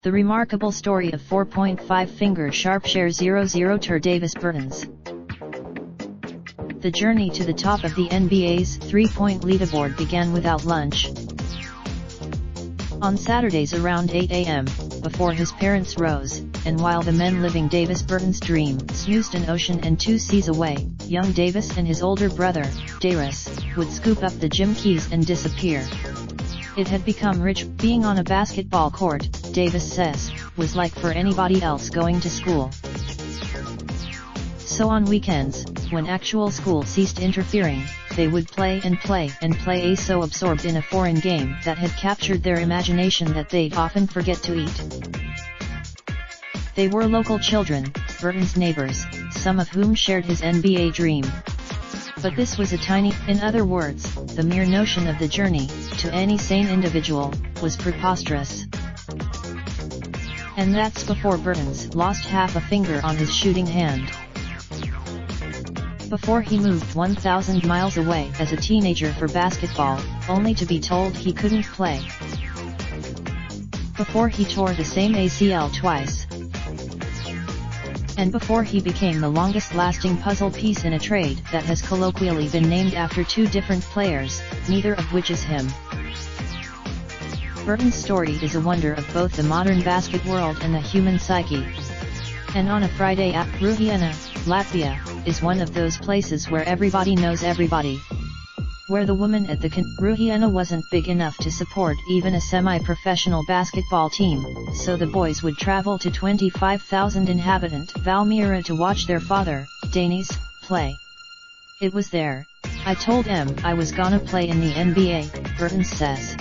The remarkable story of 4.5-finger sharpshooter Davis Bertans. The journey to the top of the NBA's three-point leaderboard began without lunch. On Saturdays around 8 a.m., before his parents rose, and while the men living Davis Bertans' dream snoozed an ocean and 2 seas away, young Davis and his older brother, Davis, would scoop up the gym keys and disappear. It had become rich. Being on a basketball court, Davis says, was like for anybody else going to school. So on weekends, when actual school ceased interfering, they would play and play so absorbed in a foreign game that had captured their imagination that they'd often forget to eat. They were local children, Bertans' neighbors, some of whom shared his NBA dream. But this was in other words, the mere notion of the journey, to any sane individual, was preposterous. And that's before Bertans lost half a finger on his shooting hand. Before he moved 1,000 miles away as a teenager for basketball, only to be told he couldn't play. Before he tore the same ACL twice. And before he became the longest-lasting puzzle piece in a trade that has colloquially been named after 2 different players, neither of which is him. Bertans' story is a wonder of both the modern basket world and the human psyche. And on a Friday at Ruhiana, Latvia, is one of those places where everybody knows everybody. Where the woman at the Ruhiana wasn't big enough to support even a semi-professional basketball team, so the boys would travel to 25,000-inhabitant Valmiera to watch their father, Danis, play. It was there. I told him I was gonna play in the NBA, Bertans says.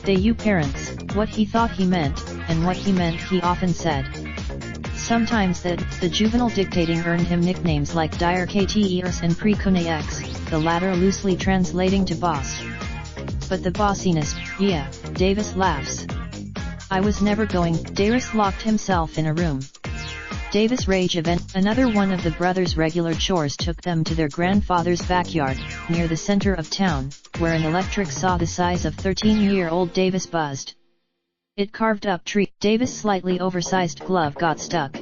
They you parents, what he thought he meant, and what he meant he often said. Sometimes the juvenile dictating earned him nicknames like Dire KTERS and Prekune X, the latter loosely translating to boss. But the bossiness, yeah, Davis laughs. I was never going. Davis locked himself in a room. Davis rage event. Another one of the brothers' regular chores took them to their grandfather's backyard, near the center of town, where an electric saw the size of 13-year-old Davis buzzed. It carved up tree. Davis' slightly oversized glove got stuck.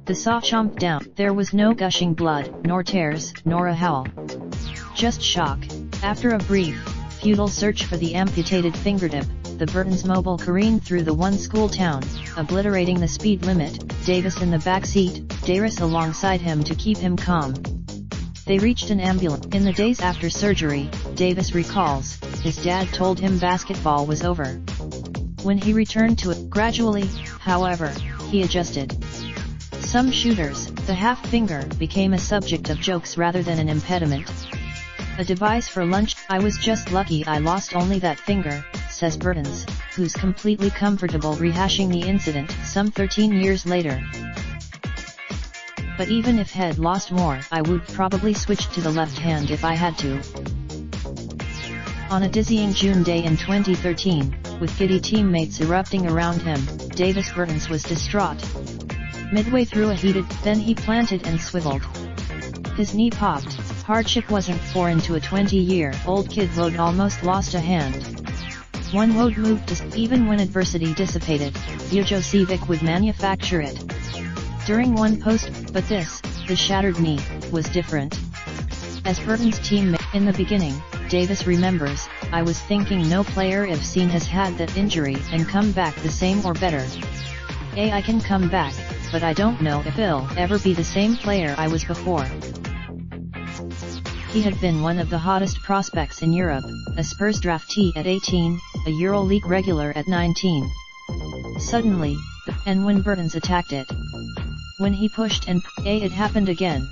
The saw chomped down. There was no gushing blood, nor tears, nor a howl. Just shock. After a brief, futile search for the amputated fingertip, the Bertans mobile careened through the one school town, obliterating the speed limit, Davis in the back seat, Davis alongside him to keep him calm. They reached an ambulance. In the days after surgery, Davis recalls, his dad told him basketball was over. When he returned to it, gradually, however, he adjusted. Some shooters, the half finger, became a subject of jokes rather than an impediment. A device for lunch. I was just lucky I lost only that finger, says Bertans, who's completely comfortable rehashing the incident some 13 years later. But even if had lost more, I would probably switch to the left hand if I had to. On a dizzying June day in 2013, with giddy teammates erupting around him, Davis Bertans was distraught. Midway through a heated, then he planted and swiveled. His knee popped. Hardship wasn't foreign to a 20-year-old kid who'd almost lost a hand. One who'd moved to, even when adversity dissipated, Vujocevic would manufacture it. During one post, but this, the shattered knee, was different. As Bertans' teammate, in the beginning, Davis remembers, I was thinking no player I've seen has had that injury and come back the same or better. I can come back, but I don't know if I'll ever be the same player I was before. He had been one of the hottest prospects in Europe, a Spurs draftee at 18, a EuroLeague regular at 19. Suddenly, and when Bertans attacked it. When he pushed and it happened again.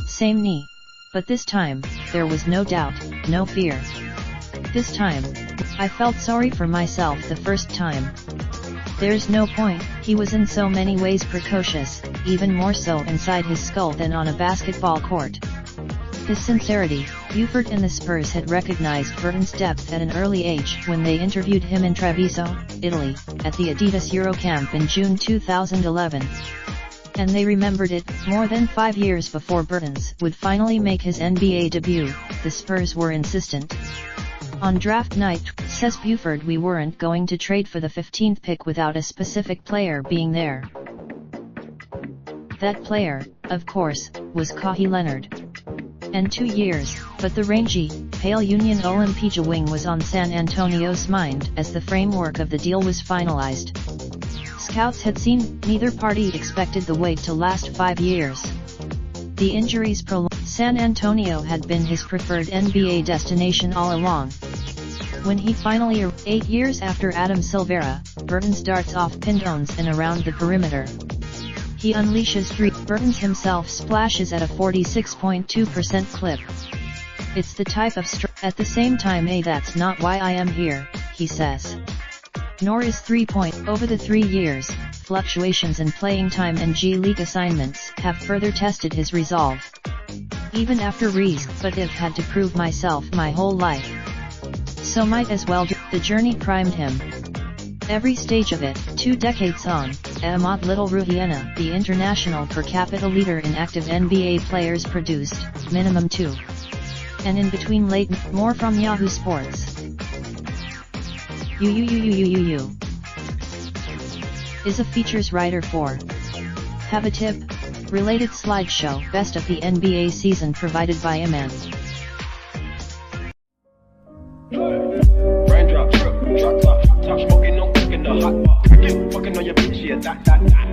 Same knee. But this time, there was no doubt, no fear. This time, I felt sorry for myself the first time. There's no point, he was in so many ways precocious, even more so inside his skull than on a basketball court. His sincerity, Buford and the Spurs had recognized Bertans' depth at an early age when they interviewed him in Treviso, Italy, at the Adidas Eurocamp in June 2011. And they remembered it. More than 5 years before Bertans would finally make his NBA debut, the Spurs were insistent. On draft night, says Buford, we weren't going to trade for the 15th pick without a specific player being there. That player, of course, was Kawhi Leonard. And 2 years, but the rangy, pale Union Olympija wing was on San Antonio's mind as the framework of the deal was finalized. Scouts had seen, neither party expected the wait to last 5 years. The injuries prolonged. San Antonio had been his preferred NBA destination all along. When he finally arrived 8 years after Adam Silvera, Bertans darts off pin zones and around the perimeter. He unleashes three. Bertans himself splashes at a 46.2% clip. It's the type of at the same time, that's not why I am here, he says. Nor is 3-point. Over the 3 years, fluctuations in playing time and G League assignments have further tested his resolve. Even after but I've had to prove myself my whole life. So might as well the journey primed him. Every stage of it, 2 decades on, Ahmad Little Ruhiana, the international per capita leader in active NBA players produced, minimum 2. And in between late, more from Yahoo Sports. You is a features writer for Have a Tip? Related slideshow, best of the NBA season provided by Iman. Raindrop, drip, drop top, top smoking, no cooking the hot pot. Fucking on your bitch, yeah, that.